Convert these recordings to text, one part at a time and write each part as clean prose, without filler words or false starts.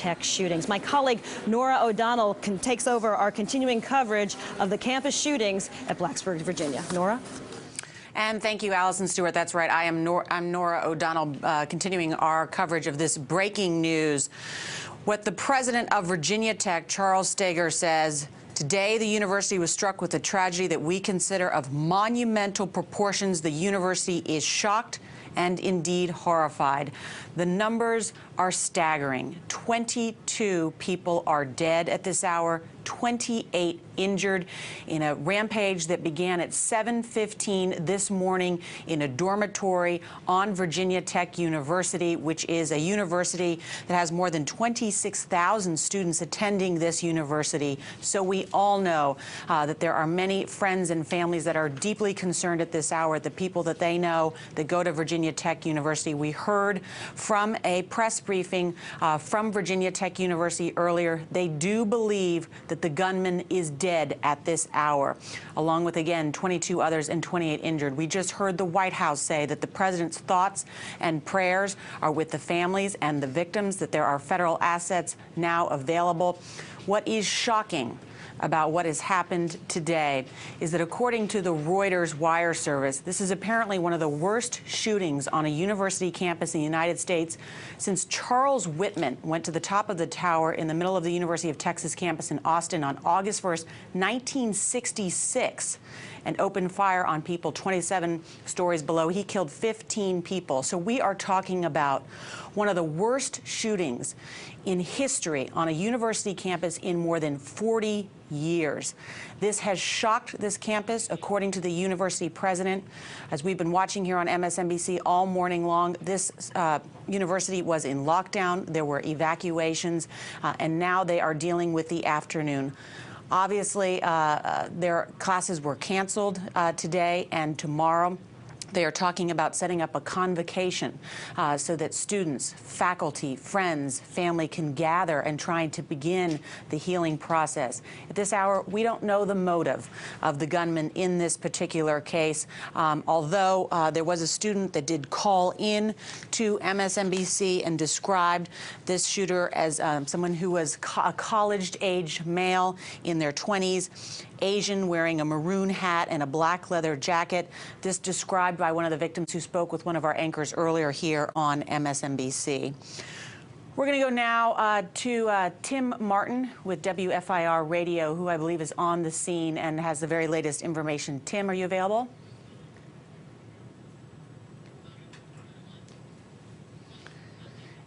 Tech shootings. My colleague Nora O'Donnell takes over our continuing coverage of the campus shootings at Blacksburg, Virginia. Nora? And thank you, Allison Stewart. That's right. I'm Nora O'Donnell, continuing our coverage of this breaking news. What the president of Virginia Tech, Charles Steger, says: today, the university was struck with a tragedy that we consider of monumental proportions. The university is shocked and indeed horrified. The numbers are staggering. 22 people are dead at this hour, 28 injured in a rampage that began at 7:15 this morning in a dormitory on Virginia Tech University, which is a university that has more than 26,000 students attending this university. So we all know that there are many friends and families that are deeply concerned at this hour, the people that they know that go to Virginia Tech University. We heard from a press briefing from Virginia Tech University earlier. They do believe that the gunman is dead at this hour, along with, again, 22 others and 28 injured. We just heard the White House say that the president's thoughts and prayers are with the families and the victims, that there are federal assets now available. What is shocking about what has happened today is that, according to the Reuters wire service, this is apparently one of the worst shootings on a university campus in the United States since Charles Whitman went to the top of the tower in the middle of the University of Texas campus in Austin on August 1st, 1966, and opened fire on people 27 stories below. He killed 15 people. So we are talking about one of the worst shootings in history on a university campus in more than 40 years. This has shocked this campus, according to the university president. As we've been watching here on MSNBC all morning long, this university was in lockdown. There were evacuations, and now they are dealing with the afternoon. Obviously, their classes were canceled today and tomorrow. They are talking about setting up a convocation so that students, faculty, friends, family can gather and trying to begin the healing process. At this hour, we don't know the motive of the gunman in this particular case, although there was a student that did call in to MSNBC and described this shooter as someone who was a college-age male in their 20s, Asian, wearing a maroon hat and a black leather jacket. This described by one of the victims who spoke with one of our anchors earlier here on MSNBC. We're going to go now to Tim Martin with WFIR Radio, who I believe is on the scene and has the very latest information. Tim, are you available?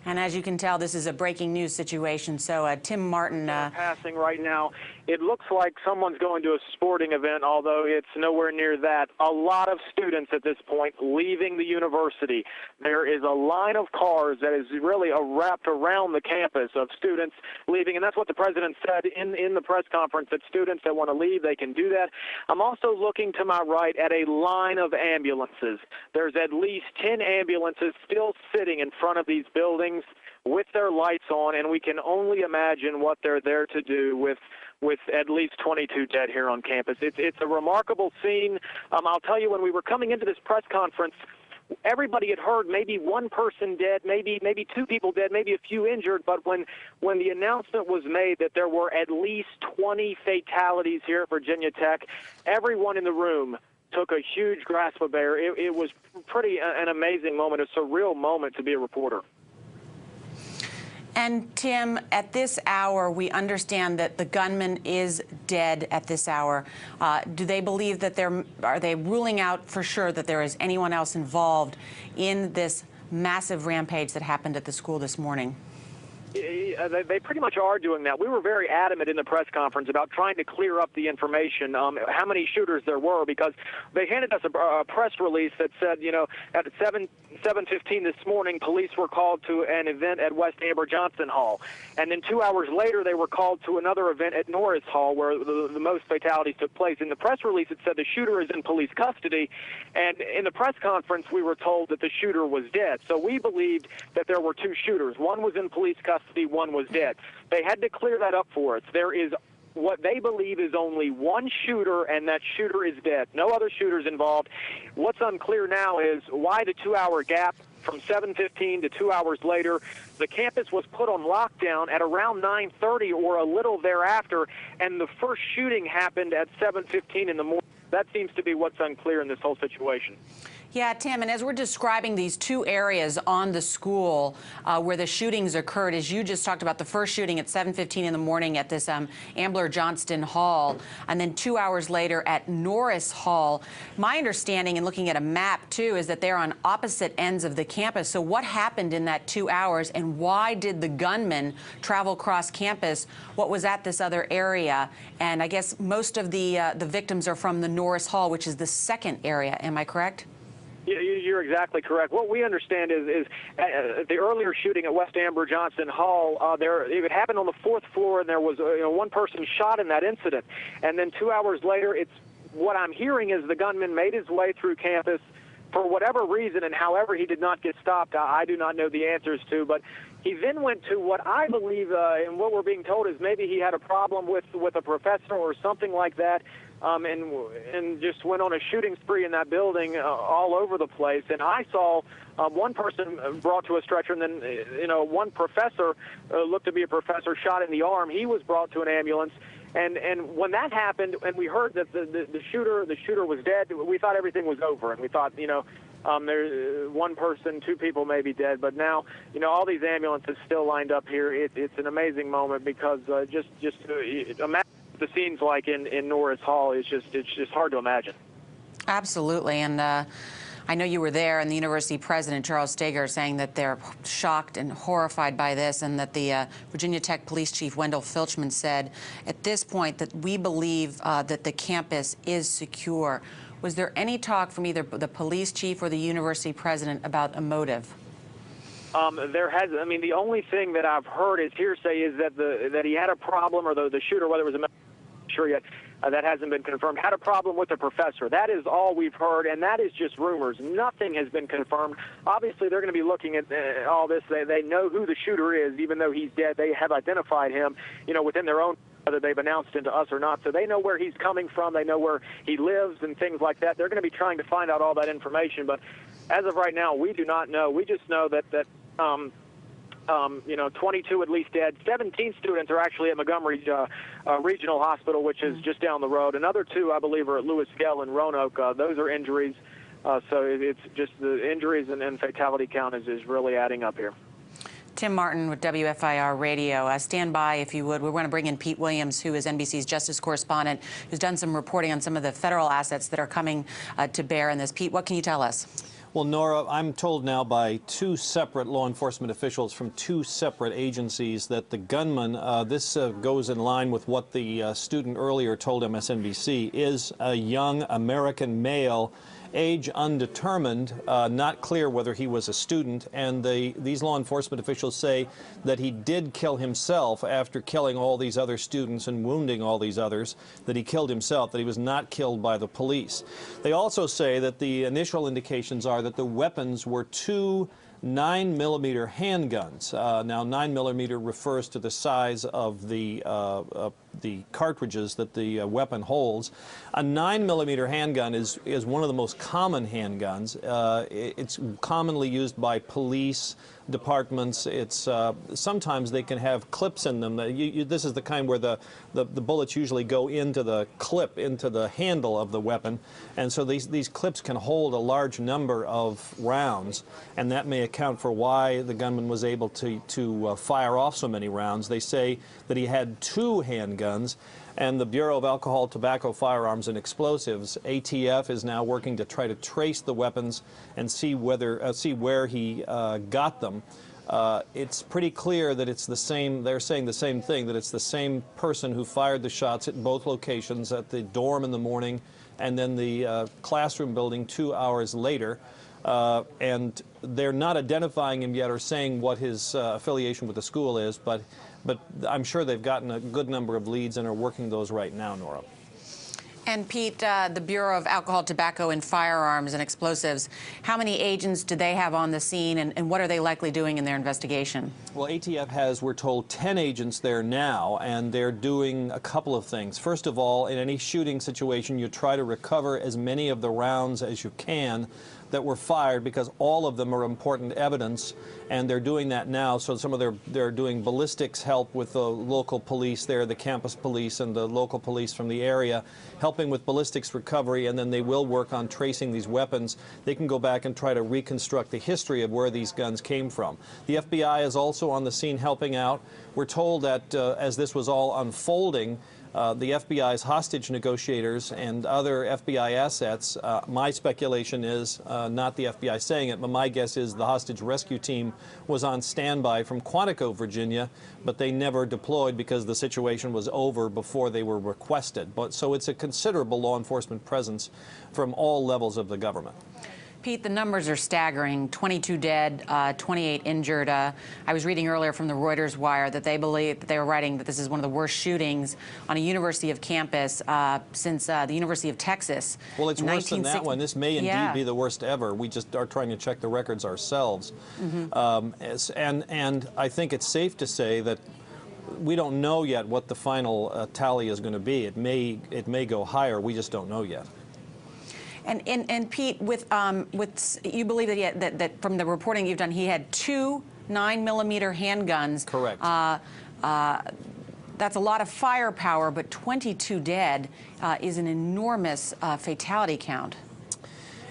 And as you can tell, this is a breaking news situation. So Tim Martin. Passing right now. It looks like someone's going to a sporting event, although it's nowhere near that. A lot of students at this point leaving the university. There is a line of cars that is really wrapped around the campus of students leaving, and that's what the president said in the press conference, that students that want to leave, they can do that. I'm also looking to my right at a line of ambulances. There's at least 10 ambulances still sitting in front of these buildings with their lights on, and we can only imagine what they're there to do with at least 22 dead here on campus. It's a remarkable scene. I'll tell you, when we were coming into this press conference, everybody had heard maybe one person dead, maybe two people dead, maybe a few injured, but when the announcement was made that there were at least 20 fatalities here at Virginia Tech, everyone in the room took a huge grasp of air. It was pretty an amazing moment, a surreal moment to be a reporter. And Tim, at this hour, we understand that the gunman is dead at this hour. Do they believe that are they ruling out for sure that there is anyone else involved in this massive rampage that happened at the school this morning? They pretty much are doing that. We were very adamant in the press conference about trying to clear up the information, how many shooters there were, because they handed us a press release that said, you know, at 7:15 this morning, police were called to an event at West Amber Johnson Hall. And then 2 hours later, they were called to another event at Norris Hall where the most fatalities took place. In the press release, it said the shooter is in police custody. And in the press conference, we were told that the shooter was dead. So we believed that there were two shooters. One was in police custody, one was dead. They had to clear that up for us. There is what they believe is only one shooter, and that shooter is dead. No other shooters involved. What's unclear now is why the 2-hour gap. from 7:15 to 2 hours later. The campus was put on lockdown at around 9:30 or a little thereafter, and the first shooting happened at 7:15 in the morning. That seems to be what's unclear in this whole situation. Yeah, Tim, and as we're describing these two areas on the school where the shootings occurred, as you just talked about the first shooting at 7:15 in the morning at this Ambler Johnston Hall, and then 2 hours later at Norris Hall. My understanding, and looking at a map too, is that they're on opposite ends of the campus. So what happened in that 2 hours, and why did the gunman travel cross campus? What was at this other area? And I guess most of the victims are from the Norris Hall, which is the second area. Am I correct? Yeah, you're exactly correct. What we understand is the earlier shooting at West Ambler Johnston Hall, it happened on the 4th floor, and there was one person shot in that incident. And then 2 hours later, what I'm hearing is the gunman made his way through campus for whatever reason, and however he did not get stopped, I do not know the answers to. But he then went to what I believe, and what we're being told is maybe he had a problem with a professor or something like that. And just went on a shooting spree in that building all over the place. And I saw one person brought to a stretcher, and then one professor looked to be a professor shot in the arm. He was brought to an ambulance. And when that happened, and we heard that the shooter was dead, we thought everything was over, and we thought there's one person, two people may be dead. But now all these ambulances still lined up here. It's an amazing moment because just imagine the scenes like in Norris Hall. It's just hard to imagine. Absolutely, and I know you were there, and the university president, Charles Steger, saying that they're shocked and horrified by this, and that the Virginia Tech Police Chief Wendell Filchman said at this point that we believe that the campus is secure. Was there any talk from either the police chief or the university president about a motive? There has. I mean, the only thing that I've heard is hearsay is that he had a problem, or the shooter, whether it was a sure yet, that hasn't been confirmed, had a problem with the professor. That is all we've heard, and that is just rumors. Nothing has been confirmed. Obviously, they're going to be looking at all this. They know who the shooter is, even though he's dead. They have identified him, within their own, whether they've announced it to us or not. So they know where he's coming from. They know where he lives and things like that. They're going to be trying to find out all that information. But as of right now, we do not know. We just know that 22 at least dead. 17 students are actually at Montgomery Regional Hospital, which is just down the road. Another 2, I believe, are at Lewis Gale and Roanoke. Those are injuries. So it's just the injuries and fatality count is really adding up here. Tim Martin with WFIR Radio. Stand by, if you would. We want to bring in Pete Williams, who is NBC's justice correspondent, who's done some reporting on some of the federal assets that are coming to bear in this. Pete, what can you tell us? Well, Nora, I'm told now by 2 separate law enforcement officials from 2 separate agencies that the gunman, this goes in line with what the student earlier told MSNBC, is a young American male, age undetermined, not clear whether he was a student, and these law enforcement officials say that he did kill himself after killing all these other students and wounding all these others, that he killed himself, that he was not killed by the police. They also say that the initial indications are that the weapons were 2 9mm handguns. Now, 9mm refers to the size of the cartridges that the weapon holds. A 9mm handgun is one of the most common handguns. It's commonly used by police departments. It's sometimes they can have clips in them. This is the kind where the bullets usually go into the clip, into the handle of the weapon, and so these clips can hold a large number of rounds, and that may account for why the gunman was able to fire off so many rounds. They say that he had 2 handguns, and the Bureau of Alcohol, Tobacco, Firearms, and Explosives, ATF, is now working to try to trace the weapons and see where he got them. It's pretty clear that it's the same. They're saying the same thing, that it's the same person who fired the shots at both locations, at the dorm in the morning and then the classroom building 2 hours later. And they're not identifying him yet or saying what his affiliation with the school is, but I'm sure they've gotten a good number of leads and are working those right now, Nora. And Pete, the Bureau of Alcohol, Tobacco, and Firearms and Explosives, how many agents do they have on the scene, and what are they likely doing in their investigation? Well, ATF has, we're told, 10 agents there now, and they're doing a couple of things. First of all, in any shooting situation, you try to recover as many of the rounds as you can that were fired, because all of them are important evidence, and they're doing that now. So they're doing ballistics help with the local police there, the campus police and the local police from the area, helping with ballistics recovery, and then they will work on tracing these weapons. They can go back and try to reconstruct the history of where these guns came from. The FBI is also on the scene helping out. We're told that as this was all unfolding, the FBI's hostage negotiators and other FBI assets, my speculation is, not the FBI saying it, but my guess is the hostage rescue team was on standby from Quantico, Virginia, but they never deployed because the situation was over before they were requested. So it's a considerable law enforcement presence from all levels of the government. Pete, the numbers are staggering. 22 dead, 28 injured. I was reading earlier from the Reuters wire that they believe that they were writing that this is one of the worst shootings on a university of campus since the University of Texas. Well, it's worse than that one. This may indeed be the worst ever. We just are trying to check the records ourselves. And I think it's safe to say that we don't know yet what the final tally is going to be. It may go higher. We just don't know yet. And Pete, with you believe that that from the reporting you've done, he had 2 9mm handguns. Correct. That's a lot of firepower, but 22 dead is an enormous fatality count.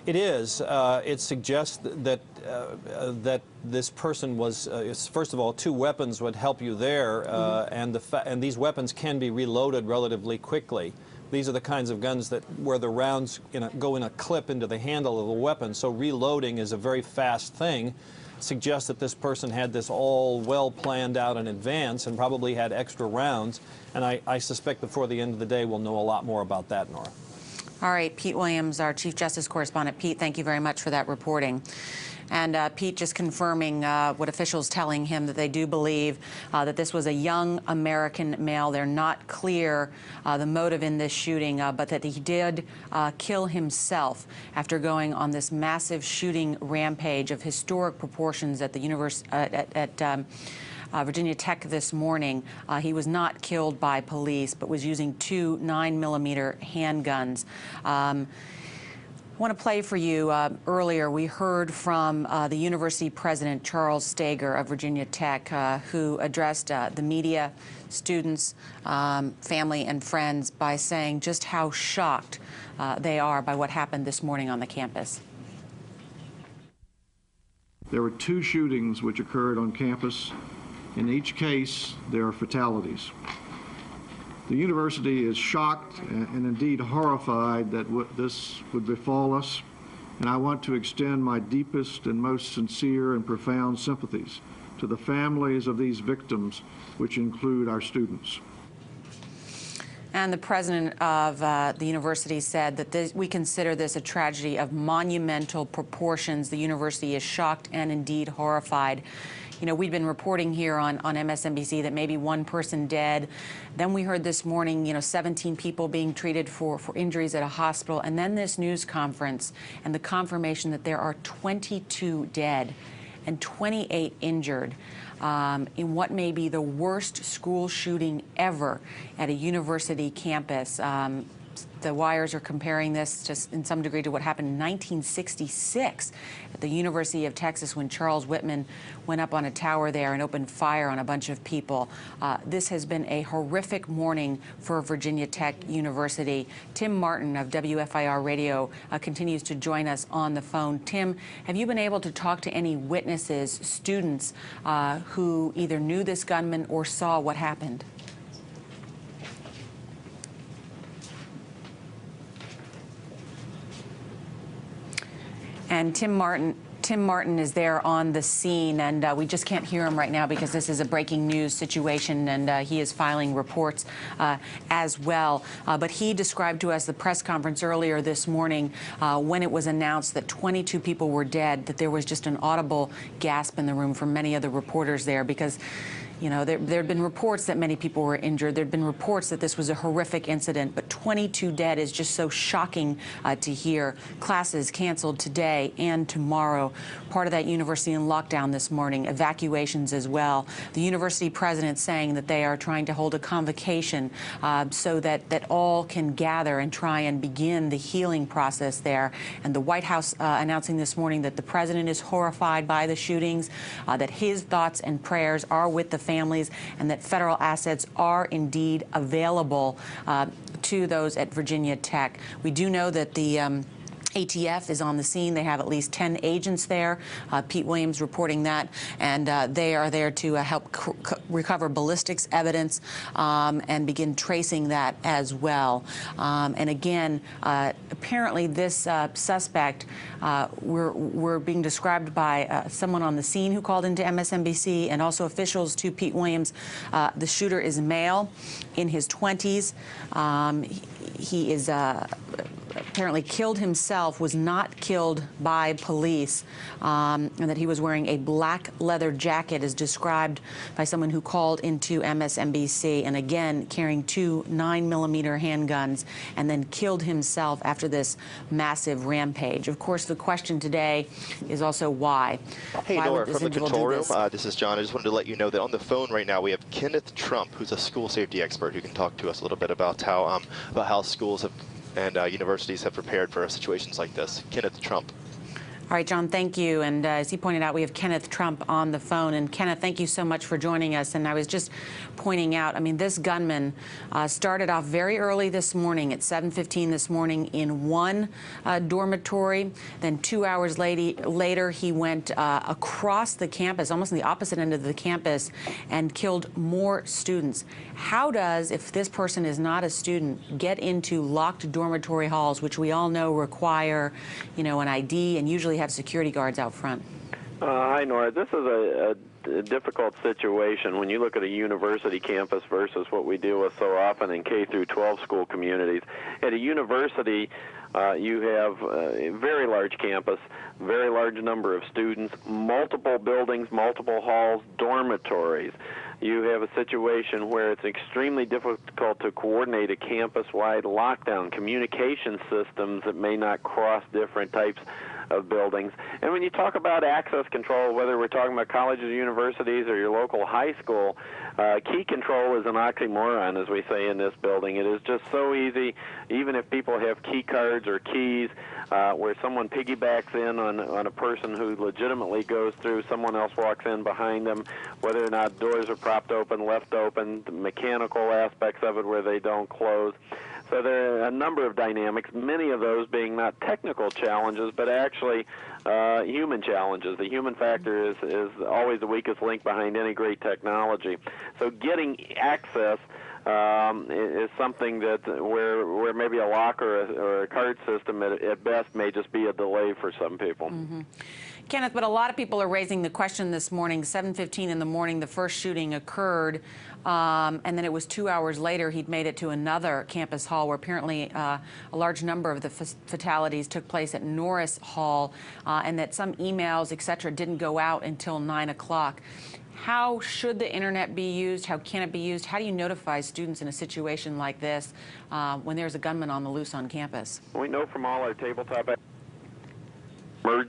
It is. It suggests that that this person was, first of all, 2 weapons would help you there, and these weapons can be reloaded relatively quickly. These are the kinds of guns where the rounds go in a clip into the handle of the weapon, so reloading is a very fast thing. Suggests that this person had this all well planned out in advance and probably had extra rounds, and I suspect before the end of the day we'll know a lot more about that, Nora. All right, Pete Williams, our Chief Justice Correspondent. Pete, thank you very much for that reporting. And Pete just confirming what officials telling him that they do believe that this was a young American male. They're not clear the motive in this shooting, but that he did kill himself after going on this massive shooting rampage of historic proportions at the Virginia Tech this morning. He was not killed by police, but was using 2 9mm handguns. I want to play for you. Earlier, we heard from the university president, Charles Steger of Virginia Tech, who addressed the media, students, family, and friends by saying just how shocked they are by what happened this morning on the campus. There were 2 shootings which occurred on campus. In each case, there are fatalities. The university is shocked and indeed horrified that this would befall us, and I want to extend my deepest and most sincere and profound sympathies to the families of these victims, which include our students. And the president of the university said that we consider this a tragedy of monumental proportions. The university is shocked and indeed horrified. You know, we'd been reporting here on Msnbc that maybe 1 person dead. Then we heard this morning, 17 people being treated for injuries at a hospital. And then this news conference and the confirmation that there are 22 dead and 28 injured in what may be the worst school shooting ever at a university campus. The wires are comparing this just in some degree to what happened in 1966 at the University of Texas when Charles Whitman went up on a tower there and opened fire on a bunch of people. This has been a horrific morning for Virginia Tech University. Tim Martin of WFIR Radio continues to join us on the phone. Tim, have you been able to talk to any witnesses, students who either knew this gunman or saw what happened? And Tim Martin is there on the scene, and we just can't hear him right now because this is a breaking news situation, and he is filing reports as well. But he described to us the press conference earlier this morning when it was announced that 22 people were dead, that there was just an audible gasp in the room from many of the reporters there because You know, there had been reports that many people were injured. There had been reports that this was a horrific incident, but 22 dead is just so shocking to hear. Classes canceled today and tomorrow. Part of that university in lockdown this morning, evacuations as well. The university president saying that they are trying to hold a convocation so that all can gather and try and begin the healing process there. And the White House announcing this morning that the president is horrified by the shootings, that his thoughts and prayers are with the families, and that federal assets are indeed available to those at Virginia Tech. We do know that the ATF is on the scene. They have at least 10 agents there. Pete Williams reporting that, and they are there to help recover ballistics evidence and begin tracing that as well. And again, apparently this suspect, we're being described by someone on the scene who called into MSNBC and also officials to Pete Williams. The shooter is male, in his 20s. He is apparently killed himself, was not killed by police, and that he was wearing a black leather jacket as described by someone who called into MSNBC, and again carrying 2 9mm handguns, and then killed himself after this massive rampage. Of course, the question today is also why. Hey, Why Nora, would this from the individual control do room, this? this is John. I just wanted to let you know that on the phone right now we have Kenneth Trump, who's a school safety expert, who can talk to us a little bit about how schools have and universities have prepared for situations like this. Kenneth Trump. All right, John, thank you. And as he pointed out, we have Kenneth Trump on the phone. And Kenneth, thank you so much for joining us. And I was just pointing out, I mean, this gunman started off very early this morning at 7:15 this morning in one dormitory. Then 2 hours later, he went across the campus, almost on the opposite end of the campus, and killed more students. How does, if this person is not a student, get into locked dormitory halls, which we all know require, you know, an ID and usually have security guards out front? Hi, Nora. This is a difficult situation when you look at a university campus versus what we deal with so often in K through 12 school communities. At a university, you have a very large campus, very large number of students, multiple buildings, multiple halls, dormitories. You have a situation where it's extremely difficult to coordinate a campus-wide lockdown, communication systems that may not cross different types of buildings. And when you talk about access control, whether we're talking about colleges, universities, or your local high school, key control is an oxymoron, as we say in this building. It is just so easy, even if people have key cards or keys, where someone piggybacks in on a person who legitimately goes through, someone else walks in behind them, whether or not doors are propped open, left open, the mechanical aspects of it where they don't close. So there are a number of dynamics, many of those being not technical challenges, but actually human challenges. The human factor is always the weakest link behind any great technology. So getting access is something that where maybe a lock or a card system at best may just be a delay for some people. Mm-hmm. Kenneth, but a lot of people are raising the question this morning, 7:15 in the morning, the first shooting occurred, and then it was 2 hours later he'd made it to another campus hall where apparently a large number of the fatalities took place at Norris Hall, and that some emails, et cetera, didn't go out until 9 o'clock. How should the internet be used? How can it be used? How do you notify students in a situation like this when there's a gunman on the loose on campus? We know from all our tabletop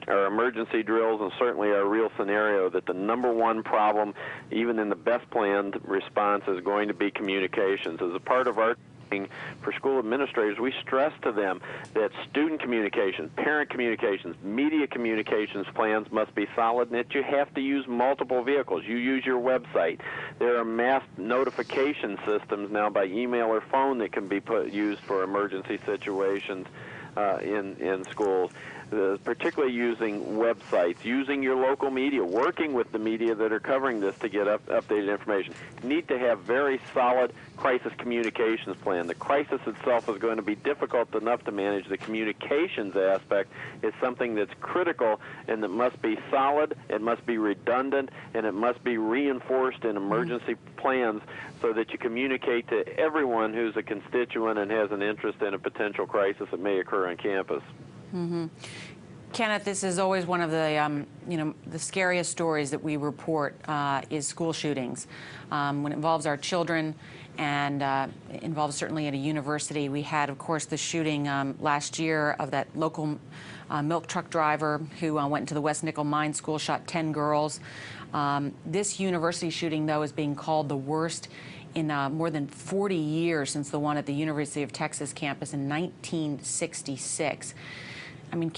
our emergency drills and certainly our real scenario that the number one problem, even in the best planned response, is going to be communications. As a part of our training for school administrators, we stress to them that student communications, parent communications, media communications plans must be solid, and that you have to use multiple vehicles. You use your website. There are mass notification systems now by email or phone that can be used for emergency situations in schools. Particularly using websites, using your local media, working with the media that are covering this to get updated information. You need to have very solid crisis communications plan. The crisis itself is going to be difficult enough to manage. The communications aspect is something that's critical and that must be solid, it must be redundant, and it must be reinforced in emergency plans so that you communicate to everyone who's a constituent and has an interest in a potential crisis that may occur on campus. Mm-hmm. Kenneth, this is always one of the, the scariest stories that we report is school shootings. When it involves our children and it involves certainly at a university. We had, of course, the shooting last year of that local milk truck driver who went into the West Nickel Mine School, shot 10 girls. This university shooting, though, is being called the worst in more than 40 years since the one at the University of Texas campus in 1966. I mean,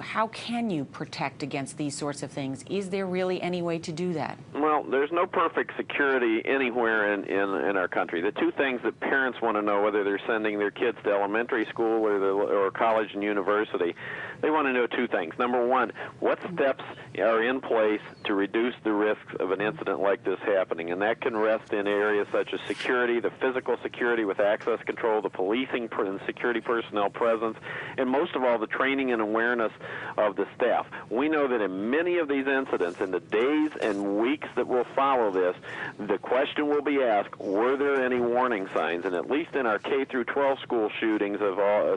how can you protect against these sorts of things? Is there really any way to do that? Well, there's no perfect security anywhere in our country. The two things that parents want to know, whether they're sending their kids to elementary school or college and university, they want to know two things. Number one, what steps are in place to reduce the risks of an incident like this happening? And that can rest in areas such as security, the physical security with access control, the policing and security personnel presence, and most of all, the training and awareness of the staff. We know that in many of these incidents, in the days and weeks that will follow this, the question will be asked, were there any warning signs? And at least in our K through 12 school shootings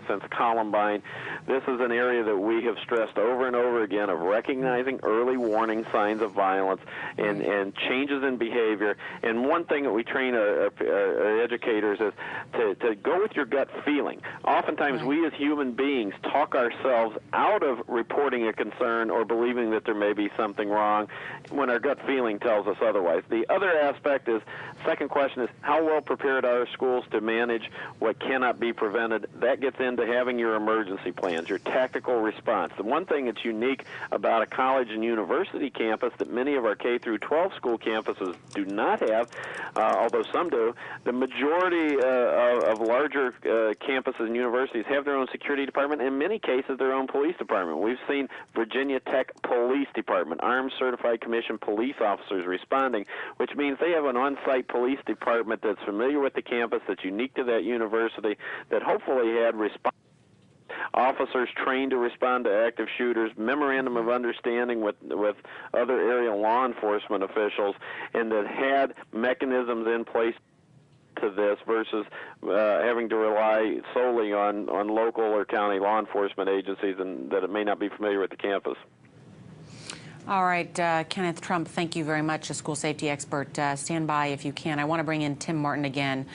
since Columbine, this is an area that we have stressed over and over again of recognizing early warning signs of violence and changes in behavior. And one thing that we train our educators is to go with your gut feeling. Oftentimes we as human beings talk ourselves out of reporting a concern or believing that there may be something wrong when our gut feeling tells us otherwise. The other aspect is, second question is, how well prepared are our schools to manage what cannot be prevented? That gets into having your emergency plans, your tactical response. The one thing that's unique about a college and university campus that many of our K through 12 school campuses do not have, although some do, the majority of larger campuses and universities have their own security department, in many cases their own police department. We've seen Virginia Tech Police Department, Armed Certified Commission police officers responding, which means they have an on-site police department that's familiar with the campus, that's unique to that university, that hopefully had officers trained to respond to active shooters, memorandum of understanding with other area law enforcement officials, and that had mechanisms in place to this versus having to rely solely on local or county law enforcement agencies and that it may not be familiar with the campus. All right, Kenneth Trump, thank you very much, a school safety expert. Stand by if you can. I want to bring in Tim Martin again,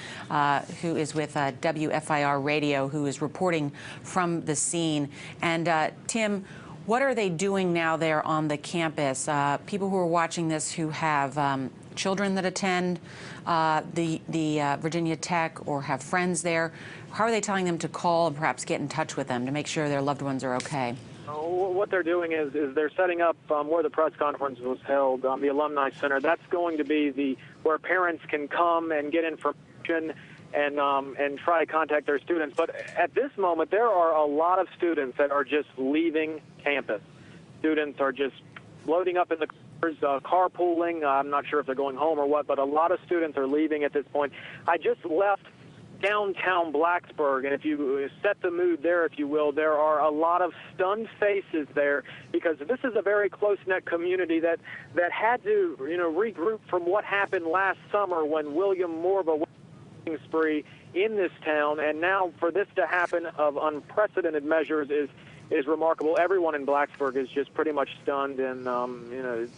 who is with WFIR Radio, who is reporting from the scene. And Tim, what are they doing now there on the campus? People who are watching this who have children that attend the Virginia Tech or have friends there, how are they telling them to call and perhaps get in touch with them to make sure their loved ones are okay? What they're doing is they're setting up where the press conference was held, the Alumni Center. That's going to be where parents can come and get information and try to contact their students. But at this moment, there are a lot of students that are just leaving campus. Students are just loading up in the cars, carpooling. I'm not sure if they're going home or what, but a lot of students are leaving at this point. I just left downtown Blacksburg, and if you set the mood there, if you will, there are a lot of stunned faces there because this is a very close-knit community that had to, regroup from what happened last summer when William Morva went on a spree in this town, and now for this to happen of unprecedented measures is remarkable. Everyone in Blacksburg is just pretty much stunned, and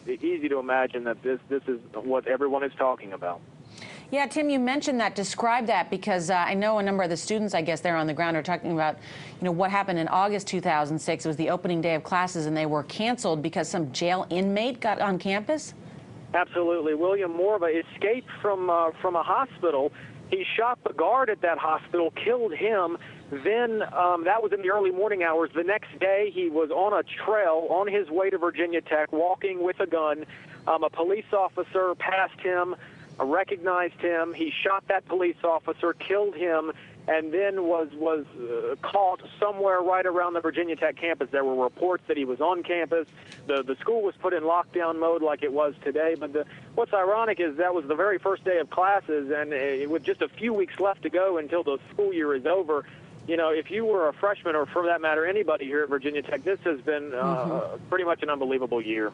it's easy to imagine that this is what everyone is talking about. Yeah, Tim, you mentioned that. Describe that, because I know a number of the students, I guess, there on the ground are talking about, what happened in August 2006. It was the opening day of classes, and they were canceled because some jail inmate got on campus? Absolutely. William Morva escaped from a hospital. He shot the guard at that hospital, killed him. Then that was in the early morning hours. The next day, he was on a trail on his way to Virginia Tech, walking with a gun. A police officer passed him, recognized him. He shot that police officer, killed him, and then was caught somewhere right around the Virginia Tech campus. There were reports that he was on campus. The school was put in lockdown mode like it was today. But what's ironic is that was the very first day of classes, and with just a few weeks left to go until the school year is over, if you were a freshman, or for that matter anybody here at Virginia Tech, this has been pretty much an unbelievable year.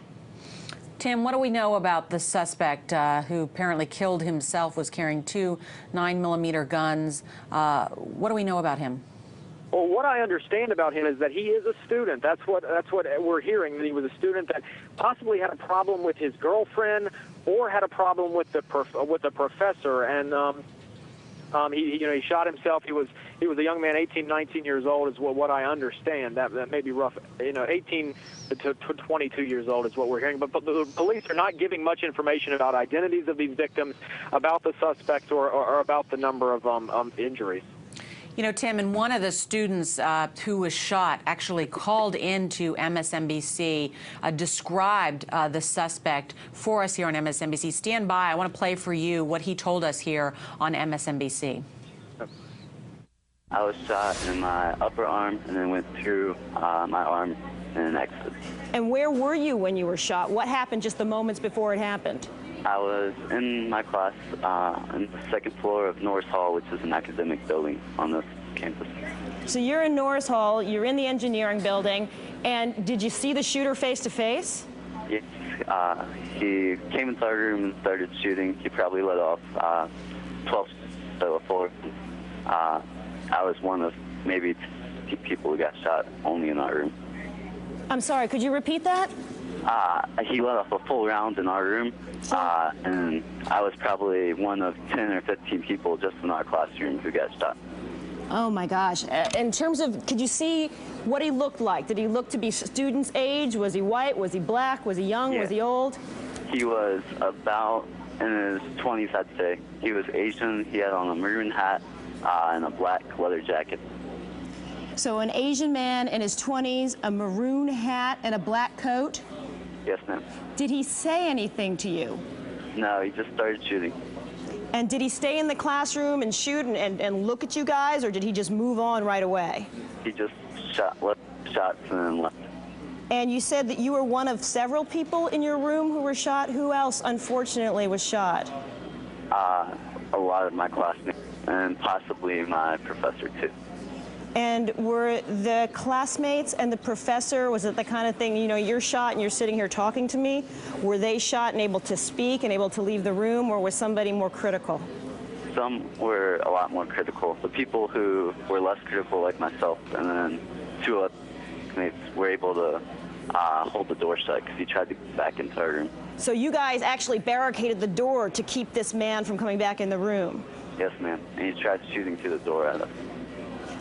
Tim, what do we know about the suspect who apparently killed himself, was carrying 2 9mm guns? What do we know about him? Well, what I understand about him is that he is a student. That's what we're hearing. That he was a student that possibly had a problem with his girlfriend or had a problem with the professor, and he shot himself. He was a young man, 18, 19 years old, is what I understand. That may be rough. 18 to 22 years old is what we're hearing. But the police are not giving much information about identities of these victims, about the suspects, or about the number of injuries. You know, Tim, and one of the students who was shot actually called into MSNBC, described the suspect for us here on MSNBC. Stand by. I want to play for you what he told us here on MSNBC. I was shot in my upper arm and then went through my arm in an exit. And where were you when you were shot? What happened just the moments before it happened? I was in my class on the second floor of Norris Hall, which is an academic building on this campus. So you're in Norris Hall, you're in the engineering building, and did you see the shooter face to face? Yes, he came into our room and started shooting. He probably let off 12 to 4. I was one of maybe 2 people who got shot only in our room. I'm sorry, could you repeat that? He let off a full round in our room, and I was probably one of 10 or 15 people just in our classroom who got shot. Oh my gosh. In terms of, could you see what he looked like? Did he look to be student's age? Was he white? Was he black? Was he young? Yeah. Was he old? He was about in his 20s, I'd say. He was Asian. He had on a maroon hat and a black leather jacket. So an Asian man in his 20s, a maroon hat, and a black coat? Yes, ma'am. Did he say anything to you? No, he just started shooting. And did he stay in the classroom and shoot and look at you guys, or did he just move on right away? He just left shots and then left. And you said that you were one of several people in your room who were shot. Who else, unfortunately, was shot? A lot of my classmates and possibly my professor, too. And were the classmates and the professor, was it the kind of thing, you're shot and you're sitting here talking to me? Were they shot and able to speak and able to leave the room, or was somebody more critical? Some were a lot more critical. The people who were less critical, like myself, and then 2 other mates were able to hold the door shut because he tried to get back into our room. So you guys actually barricaded the door to keep this man from coming back in the room? Yes, ma'am. And he tried shooting through the door at us.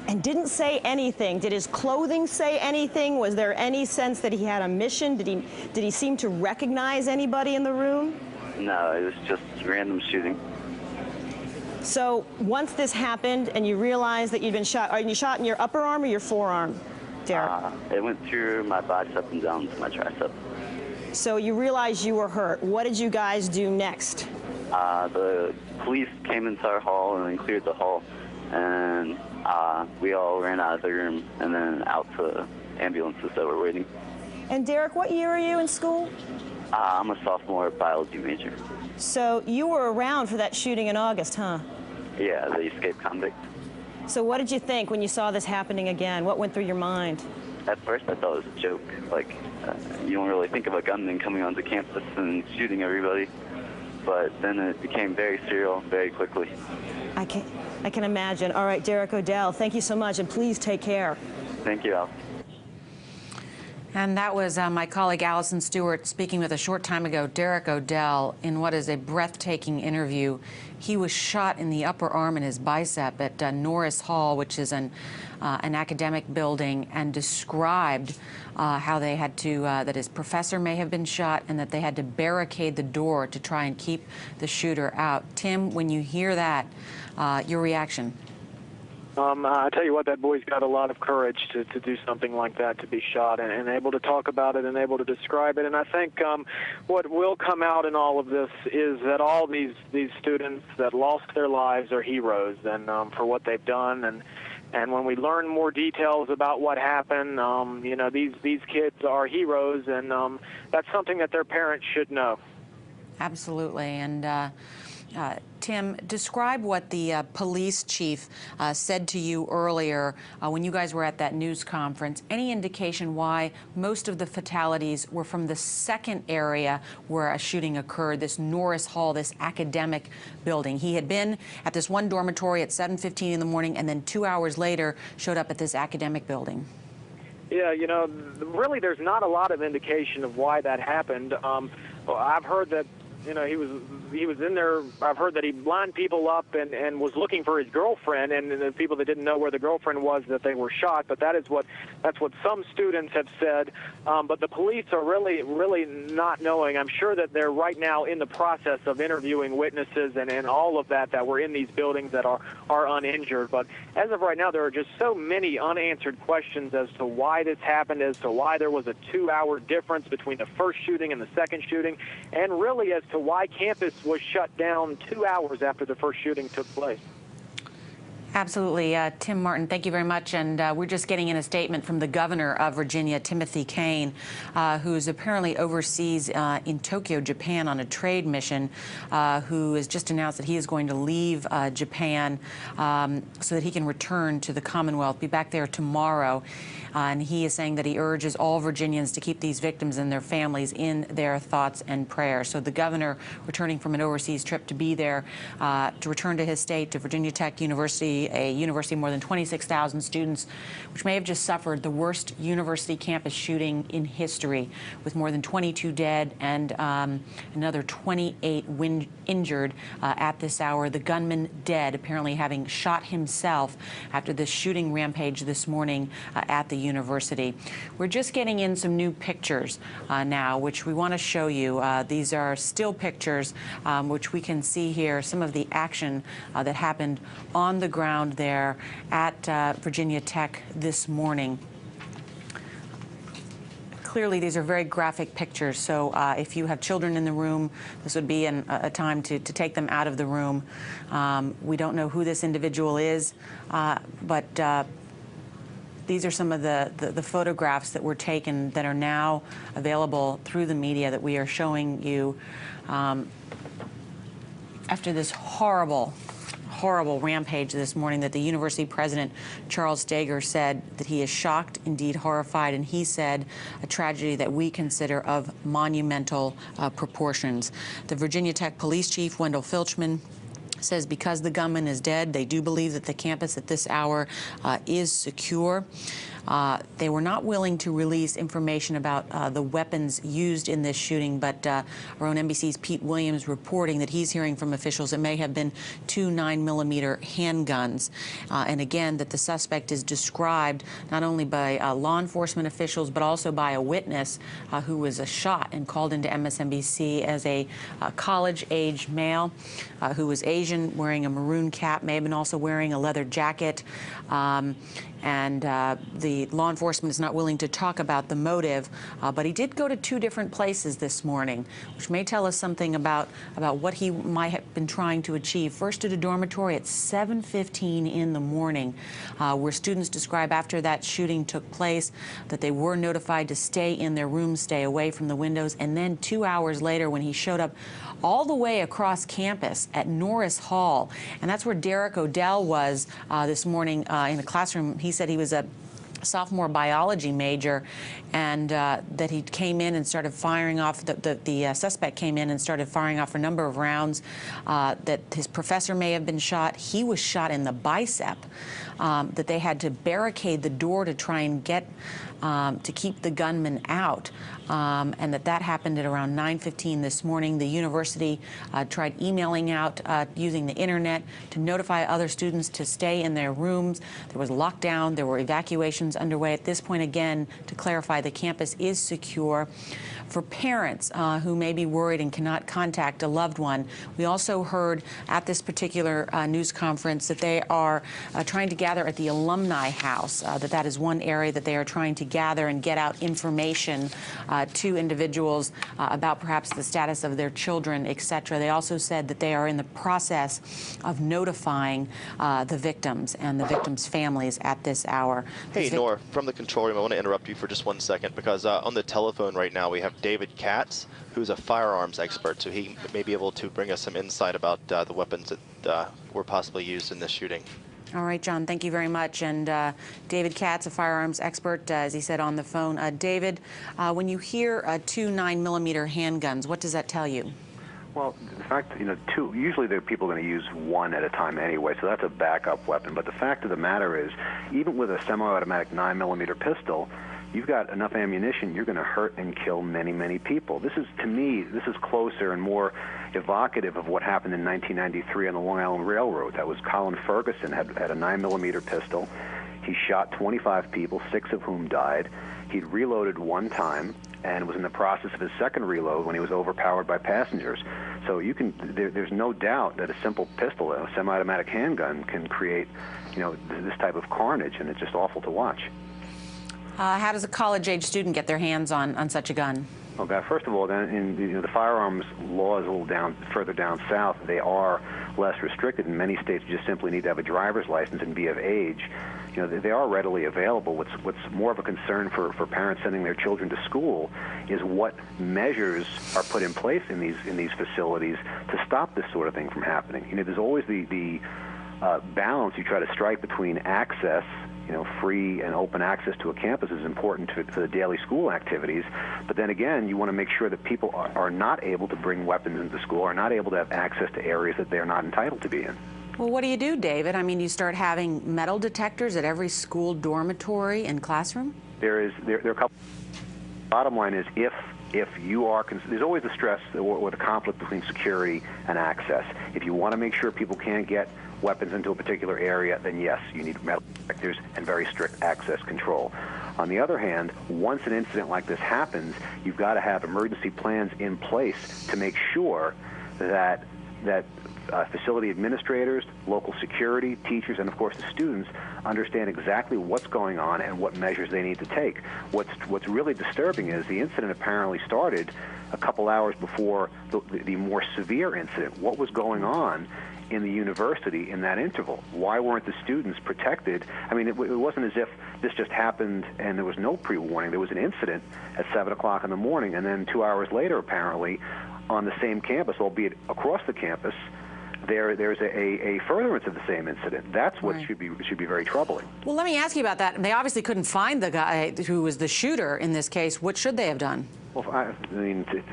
And didn't say anything. Did his clothing say anything? Was there any sense that he had a mission? Did he seem to recognize anybody in the room? No, it was just random shooting. So once this happened and you realized that you'd been shot, are you shot in your upper arm or your forearm, Derek? It went through my bicep and down to my tricep. So you realized you were hurt. What did you guys do next? The police came into our hall and then cleared the hall. And we all ran out of the room and then out to ambulances that were waiting. And Derek, what year are you in school? I'm a sophomore biology major. So you were around for that shooting in August, huh? Yeah, the escaped convict. So what did you think when you saw this happening again? What went through your mind? At first I thought it was a joke. Like, you don't really think of a gunman coming onto campus and shooting everybody. But then it became very surreal very quickly. I can imagine. All right, Derek O'Dell, thank you so much, and please take care. Thank you, Al. And that was my colleague Allison Stewart speaking with a short time ago, Derek O'Dell, in what is a breathtaking interview. He was shot in the upper arm and his bicep at Norris Hall, which is an academic building, and described how they had to, that his professor may have been shot and that they had to barricade the door to try and keep the shooter out. Tim, when you hear that, your reaction? I tell you what, that boy's got a lot of courage to do something like that, to be shot and able to talk about it and able to describe it. And I think what will come out in all of this is that all these students that lost their lives are heroes and for what they've done. And when we learn more details about what happened, these kids are heroes, and that's something that their parents should know. Absolutely. And Tim, describe what the police chief said to you earlier when you guys were at that news conference. Any indication why most of the fatalities were from the second area where a shooting occurred, this Norris Hall, this academic building? He had been at this one dormitory at 7:15 in the morning and then 2 hours later showed up at this academic building. Yeah, you know, really there's not a lot of indication of why that happened. I've heard that, you know, he was in there. I've heard that he lined people up and was looking for his girlfriend, and the people that didn't know where the girlfriend was, that they were shot. But that's what some students have said. But the police are really not knowing. I'm sure that they're right now in the process of interviewing witnesses and all of that were in these buildings that are uninjured. But as of right now, there are just so many unanswered questions as to why this happened, as to why there was a 2-hour difference between the first shooting and the second shooting, and really as to why campus was shut down 2 hours after the first shooting took place. Absolutely. Tim Martin, thank you very much. And we're just getting in a statement from the governor of Virginia, Timothy Kaine, who's apparently overseas in Tokyo, Japan, on a trade mission, who has just announced that he is going to leave Japan so that he can return to the Commonwealth, be back there tomorrow. And he is saying that he urges all Virginians to keep these victims and their families in their thoughts and prayers. So the governor, returning from an overseas trip to be there, to return to his state, to Virginia Tech University, a university of more than 26,000 students, which may have just suffered the worst university campus shooting in history, with more than 22 dead and another 28 injured at this hour. The gunman dead, apparently having shot himself after this shooting rampage this morning at the university. We're just getting in some new pictures now, which we want to show you. These are still pictures, which we can see here, some of the action that happened on the ground there at Virginia Tech this morning. Clearly, these are very graphic pictures, so if you have children in the room, this would be a time to take them out of the room. We don't know who this individual is, but these are some of the photographs that were taken that are now available through the media that we are showing you after this horrible rampage this morning that the university president, Charles Steger, said that he is shocked, indeed horrified, and he said a tragedy that we consider of monumental proportions. The Virginia Tech police chief, Wendell Filchman, says because the gunman is dead, they do believe that the campus at this hour is secure. They were not willing to release information about the weapons used in this shooting, but our own NBC's Pete Williams reporting that he's hearing from officials it may have been 2 9mm handguns. And again, that the suspect is described not only by law enforcement officials, but also by a witness who was shot and called into Msnbc as a college-age male who was Asian, wearing a maroon cap, may have been also wearing a leather jacket. And the law enforcement is not willing to talk about the motive, but he did go to 2 different places this morning, which may tell us something about what he might have been trying to achieve. First at a dormitory at 7:15 in the morning, where students describe after that shooting took place that they were notified to stay in their rooms, stay away from the windows, and then 2 hours later when he showed up all the way across campus at Norris Hall, and that's where Derek Odell was this morning in the classroom. He said he was a sophomore biology major, and that he came in and started firing off, the suspect came in and started firing off a number of rounds, that his professor may have been shot. He was shot in the bicep, that they had to barricade the door to try and get to keep the gunman out, and that happened at around 9:15 this morning. The university tried emailing out using the internet to notify other students to stay in their rooms. There was lockdown. There were evacuations underway. At this point, again, to clarify, the campus is secure. For parents who may be worried and cannot contact a loved one, we also heard at this particular news conference that they are trying to gather at the alumni house, that is one area that they are trying to gather and get out information to individuals about perhaps the status of their children, etc. They also said that they are in the process of notifying the victims and the victims' families at this hour. Hey, Nora. Nora, from the control room, I want to interrupt you for just 1 second because on the telephone right now we have David Katz, who's a firearms expert, so he may be able to bring us some insight about the weapons that were possibly used in this shooting. All right, John, thank you very much. And David Katz, a firearms expert, as he said on the phone. David, when you hear 2 9mm handguns, what does that tell you? Well, the fact, usually there are people going to use one at a time anyway, so that's a backup weapon. But the fact of the matter is, even with a semi-automatic 9mm pistol, you've got enough ammunition, you're going to hurt and kill many, many people. This is, to me, this is closer and more evocative of what happened in 1993 on the Long Island Railroad. That was Colin Ferguson had a 9mm pistol. He shot 25 people, 6 of whom died. He'd reloaded 1 time and was in the process of his second reload when he was overpowered by passengers. So there's no doubt that a simple pistol, a semi-automatic handgun, can create, this type of carnage, and it's just awful to watch. How does a college-age student get their hands on such a gun? Oh God! First of all, in the firearms laws a little further down south, they are less restricted. In many states, you just simply need to have a driver's license and be of age. They are readily available. What's more of a concern for parents sending their children to school is what measures are put in place in these facilities to stop this sort of thing from happening. There's always the balance you try to strike between access. Free and open access to a campus is important for the daily school activities. But then again, you want to make sure that people are not able to bring weapons into school, are not able to have access to areas that they're not entitled to be in. Well, what do you do, David? I mean, you start having metal detectors at every school dormitory and classroom? There are a couple. Bottom line is if you are, there's always the stress or the conflict between security and access. If you want to make sure people can't get weapons into a particular area, then yes, you need metal detectors and very strict access control. On the other hand, once an incident like this happens, you've got to have emergency plans in place to make sure that facility administrators, local security, teachers, and of course the students understand exactly what's going on and what measures they need to take. What's really disturbing is the incident apparently started a couple hours before the more severe incident. What was going on in the university in that interval? Why weren't the students protected? I mean, it wasn't as if this just happened and there was no pre-warning. There was an incident at 7 o'clock in the morning, and then 2 hours later, apparently, on the same campus, albeit across the campus, there's a furtherance of the same incident. That's what should be very troubling. Well, let me ask you about that. They obviously couldn't find the guy who was the shooter in this case. What should they have done? Well,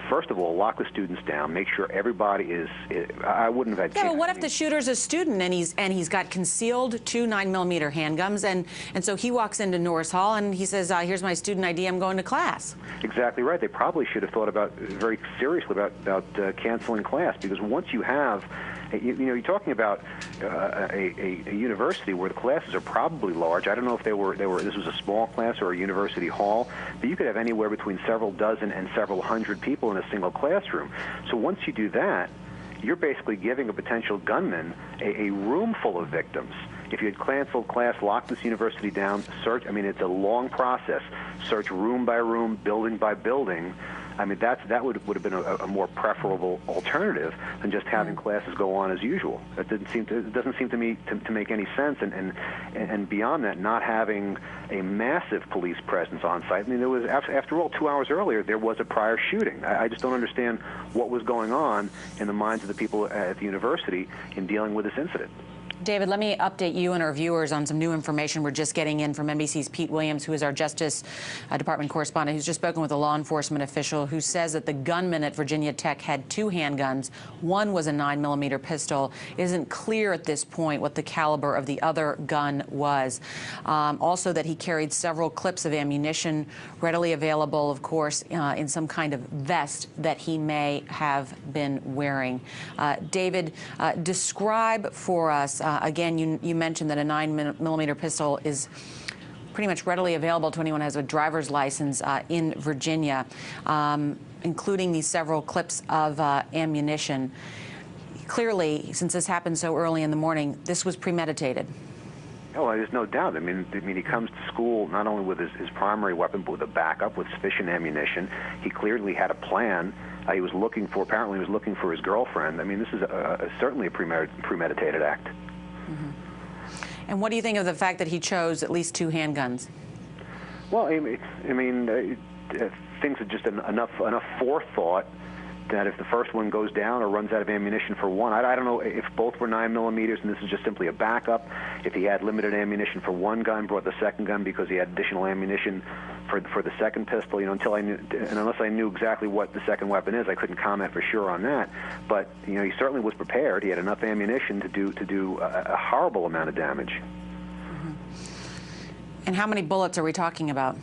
first of all, lock the students down. Make sure everybody is. I wouldn't have had. Yeah, but what if the shooter's a student and he's got concealed 2 9mm handguns, and so he walks into Norris Hall and he says, "Here's my student ID. I'm going to class." Exactly right. They probably should have thought very seriously about canceling class, because once you have. You're talking about a university where the classes are probably large. I don't know if this was a small class or a university hall, but you could have anywhere between several dozen and several hundred people in a single classroom. So once you do that, you're basically giving a potential gunman a room full of victims. If you had canceled class, locked this university down, search, it's a long process. Search room by room, building by building. That would have been a more preferable alternative than just having classes go on as usual. It doesn't seem to me to make any sense. And beyond that, not having a massive police presence on site. There was, after all, 2 hours earlier, there was a prior shooting. I just don't understand what was going on in the minds of the people at the university in dealing with this incident. David, let me update you and our viewers on some new information we're just getting in from NBC's Pete Williams, who is our Justice Department correspondent, who's just spoken with a law enforcement official who says that the gunman at Virginia Tech had 2 handguns. One was a 9mm pistol. It isn't clear at this point what the caliber of the other gun was. Also that he carried several clips of ammunition readily available, of course, in some kind of vest that he may have been wearing. David, describe for us, again, you mentioned that a 9mm pistol is pretty much readily available to anyone who has a driver's license in Virginia, including these several clips of ammunition. Clearly, since this happened so early in the morning, this was premeditated. Oh, there's no doubt. He comes to school not only with his primary weapon, but with a backup, with sufficient ammunition. He clearly had a plan. Apparently he was looking for his girlfriend. This is certainly a premeditated act. And what do you think of the fact that he chose at least 2 handguns? Well, I mean things are just enough forethought that if the first one goes down or runs out of ammunition for one, I don't know if both were 9mm and this is just simply a backup. If he had limited ammunition for one gun, brought the second gun because he had additional ammunition for the second pistol. Until I knew, and unless I knew exactly what the second weapon is, I couldn't comment for sure on that. But he certainly was prepared. He had enough ammunition to do a horrible amount of damage. Mm-hmm. And how many bullets are we talking about?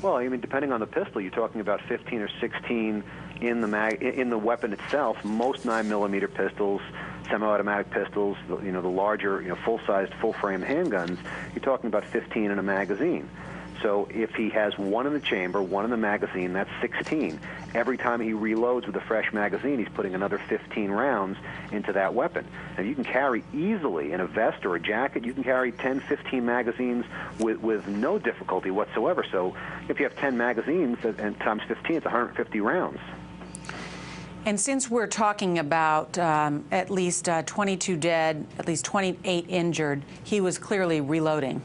Well, I mean, depending on the pistol, you're talking about 15 or 16 in the weapon itself. Most 9mm pistols, semi-automatic pistols, the larger, full-sized, full-frame handguns, you're talking about 15 in a magazine. So if he has one in the chamber, one in the magazine, that's 16. Every time he reloads with a fresh magazine, he's putting another 15 rounds into that weapon. And you can carry easily in a vest or a jacket, you can carry 10, 15 magazines with no difficulty whatsoever. So if you have 10 magazines and times 15, it's 150 rounds. And since we're talking about at least 22 dead, at least 28 injured, he was clearly reloading.